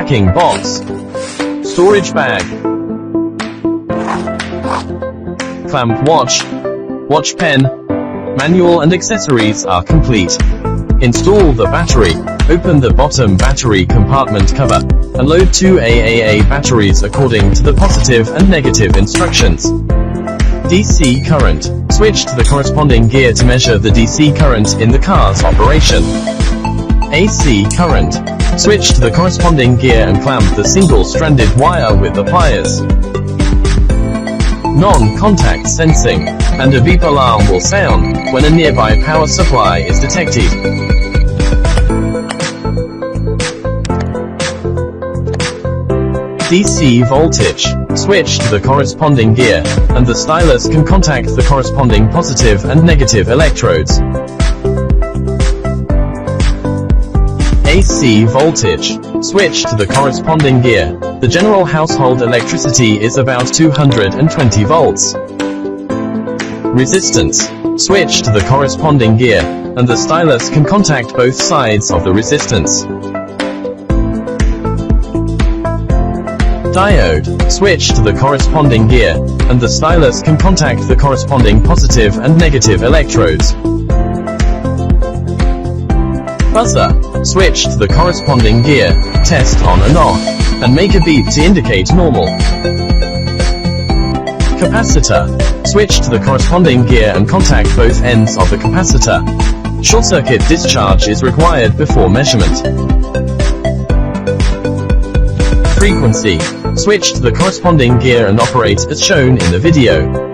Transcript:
packing box, storage bag, clamp watch, watch pen, manual and accessories are complete. Install the battery. Open the bottom battery compartment cover, and load 2 AAA batteries according to the positive and negative instructions. DC current. Switch to the corresponding gear to measure the DC current in the car's operation. AC current. Switch to the corresponding gear and clamp the single-stranded wire with the pliers. Non-contact sensing, and a beep alarm will sound when a nearby power supply is detected. DC voltage. Switch to the corresponding gear, and the stylus can contact the corresponding positive and negative electrodes. AC voltage. Switch to the corresponding gear. The general household electricity is about 220 volts. Resistance. Switch to the corresponding gear, and the stylus can contact both sides of the resistance. Diode. Switch to the corresponding gear, and the stylus can contact the corresponding positive and negative electrodes. Buzzer. Switch to the corresponding gear, test on and off, and make a beep to indicate normal. Capacitor. Switch to the corresponding gear and contact both ends of the capacitor. Short circuit discharge is required before measurement. Frequency. Switch to the corresponding gear and operate as shown in the video.